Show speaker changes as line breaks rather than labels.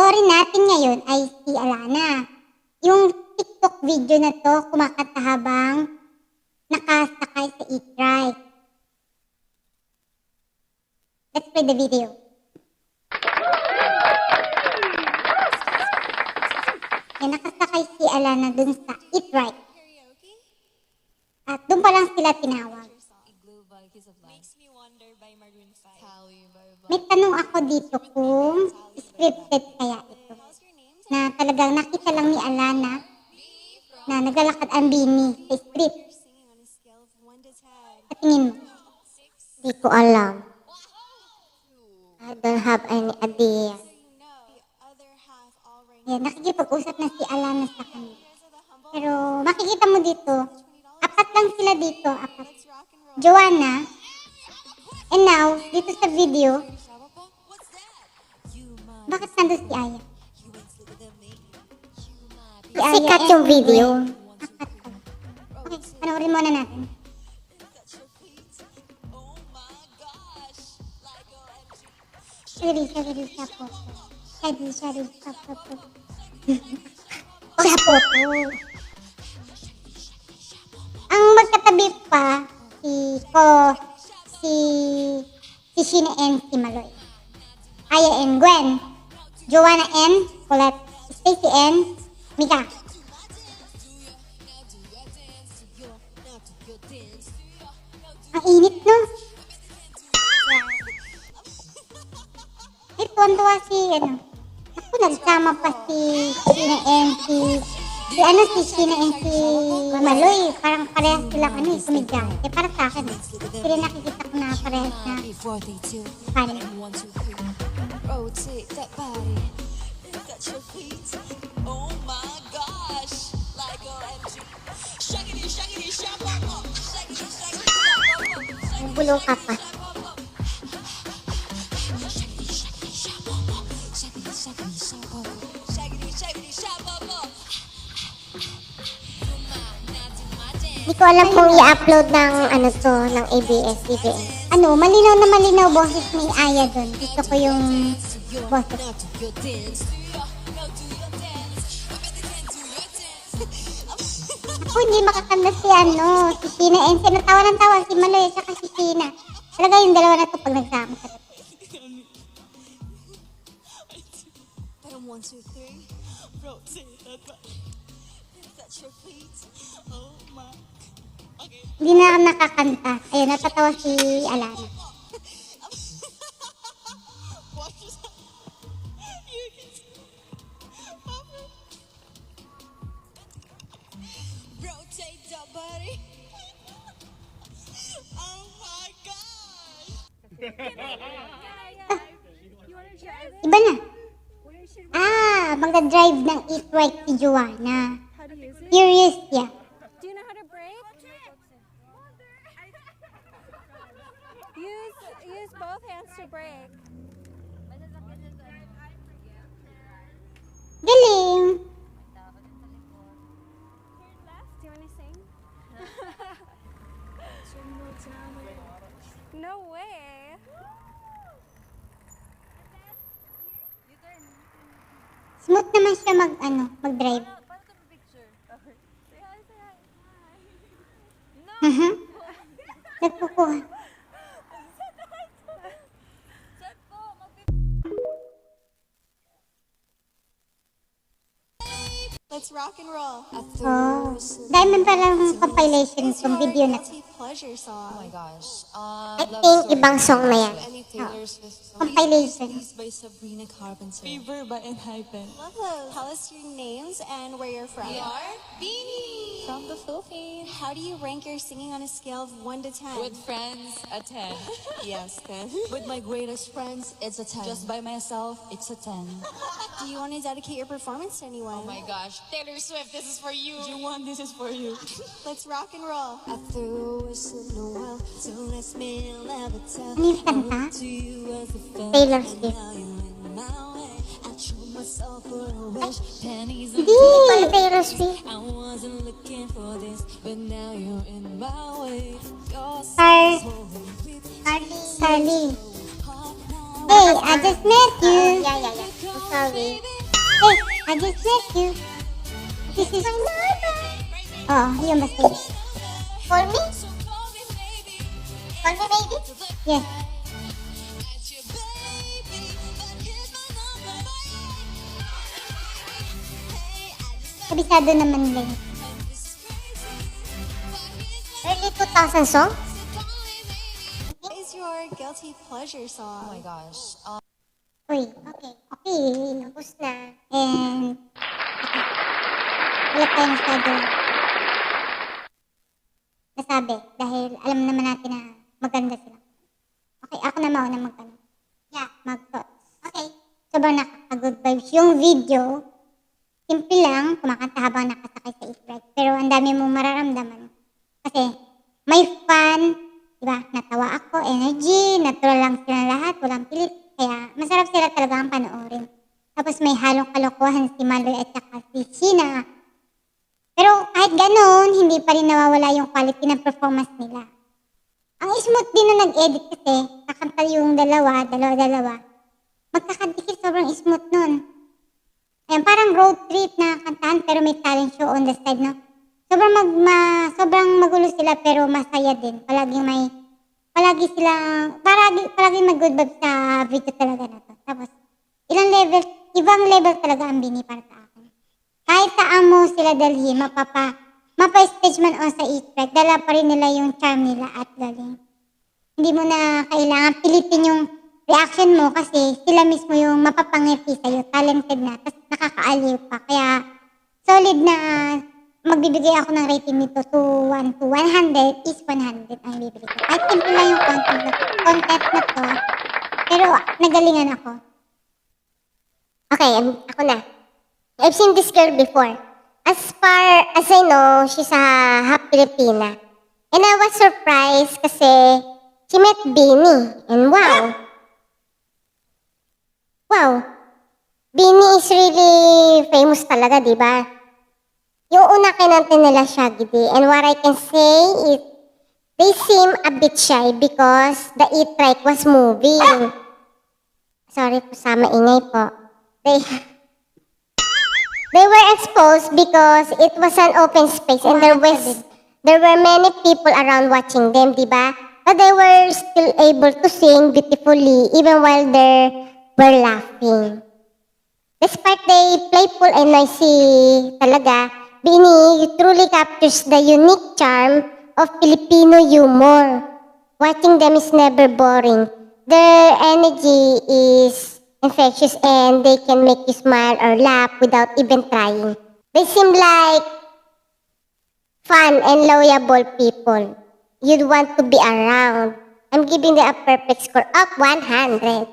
Panoorin natin ngayon ay si Alana. Yung TikTok video na to, kumakanta habang nakasakay sa e-trike. Let's play the video. Yan, nakasakay si Alana dun sa e-trike. At dun pa lang sila tinawag. May tanong ako dito kung scripted kaya ito. Na talagang nakita lang ni Alana na naglalakad ang bini sa script. Sa tingin mo? Di ko alam. I don't have any idea. Yan, nakikipag-usap na si Alana sa kanya. Pero makikita mo dito, apat lang sila dito, apat. Joanna, and now, dito sa video, bakit nandun si Aya? Sikat yung video. Apat ko. Okay, panoorin muna natin. Shari po. Shari po. Siya po. Ang magkatabi pa, si Sheena and si Maloy. Aya and Gwen. Joanna and Colette. Stacy and Mika. Ang init, no? Ay, tuwan-tuwa si, Ako, nagsama pa si Sheena and si Sheena and si Maloy. Parang parehas silang, komedyante. Para sa akin, sila nakikita ko na parehas na funny.
Rotate that body. Look at your feet. Oh my gosh. Like OMG. Shaggity, shaggity, shabba. Shaggity, shaggity, shabba.
Ang bulong ka pa.
Shaggity, shaggity, shabba. Shaggity, shaggity, shabba. Shaggity, shaggity, shabba.
Hindi ko alam kung i-upload ng ng ABS-CBN. Malinaw na malinaw boses ni Aya doon. Gusto ko yung boses. Ako hindi makakanda si Sheena and si natawa ng tawa si Maloy at saka si Sheena. Talaga yung dalawa na to pag nagsama sa tabi.
But 1, 2, 3. Rotate that body. Look at your feet. Oh my. Okay.
Hindi na ako nakakanta. Ayun, natatawa si Alana.
Rotate the body. Oh my gosh.
Iba na. Magdadrive ng e-trike si Joanna. Curious siya.
Do you know how to brake? Use both hands to brake.
Galing!
Turn left. Do you want to sing? No way.
Smooth naman siya mag-drive. Nagkukuha.
Let's rock and roll.
Oh. Diamond palang compilation itong video na to.
Pleasure song.
Oh my gosh.
I think ibang song na yan.
Any Taylor Swift song?
Compilation.
By Sabrina Carpenter.
Fever by Enhypen.
Love those. Tell us your names and where you're from.
We are Beanie.
From the Philippines.
How do you rank your singing on a scale of 1 to 10?
With friends, a 10.
yes, 10.
With my greatest friends, it's a 10. Just by myself, it's a 10.
Do you want to dedicate your performance to anyone?
Oh my gosh. Taylor Swift, this is for you.
Juwan, this is for you.
Let's rock and roll. I threw a whistle well, so let's smell never tell.
Ano yung kanta?
To you as a friend.
Taylor Swift.
Now you're in my way. I threw myself for a wish. Pennies and
Hindi! Pala Taylor Swift.
I wasn't looking for this, but now you're in my way. Your
Carly. Hey, I just met you. Yeah. I'm sorry. Hey, I just met you. This is my mother. Oo, yun basta.
Call me? Call me baby?
Yes. Kabisado naman nila yun.
Early 2000 song?
What is your guilty pleasure song?
Oh my gosh.
Uy, okay. Okay.
Tapos na.
And, wala tayong masyado nasabi dahil alam naman natin na maganda sila. Okay, ako na mauna mag-thoughts.
Okay.
Sobrang nakaka-good vibes yung video. Simple lang, kumakanta habang nakasakay sa e-bike. Pero ang dami mong mararamdaman. Kasi may fun, diba? Natawa ako, energy, natural lang sila lahat, walang pilit. Kaya masarap sila talaga ang panoorin. Tapos may halong kalokohan si Maloy at saka si Sheena. Pero kahit ganoon, hindi pa rin nawawala yung quality ng performance nila. Ang smooth din na nag-edit kasi, kakanta yung dalawa. Magkakadikit, sobrang smooth nun. Ayan, parang road trip na kantahan pero may talent show on the side, no? Sobrang magulo sila pero masaya din. Palagi mag-good vibe sa video talaga na to. Tapos, ibang level talaga ang Bini para sa akin. Kahit saan mo sila dalhin, mapa-stage man o sa e-track, dala pa rin nila yung charm nila at galing. Hindi mo na kailangan pilitin yung reaction mo kasi sila mismo yung mapapangiti sa'yo, talented na, tapos nakakaaliw pa. Kaya, solid na magbibigay ako ng rating nito to 1 to 100 is 100 ang bibigay ko. Kahit simple lang yung content na to, pero nagalingan ako.
Okay, ako na. I've seen this girl before. As far as I know, she's a half Filipina. And I was surprised kasi she met Bini. And wow, Bini is really famous talaga, di ba? Yung una kinanta nila Shaggy D. And what I can say is, they seem a bit shy because the e-trike was moving. Sorry po sa maingay po. They were exposed because it was an open space and there were many people around watching them, di ba? But they were still able to sing beautifully even while they were laughing. Despite they playful and noisy talaga, Bini truly captures the unique charm of Filipino humor. Watching them is never boring. Their energy is infectious and they can make you smile or laugh without even trying. They seem like fun and loyable people you'd want to be around. I'm giving them a perfect score of 100.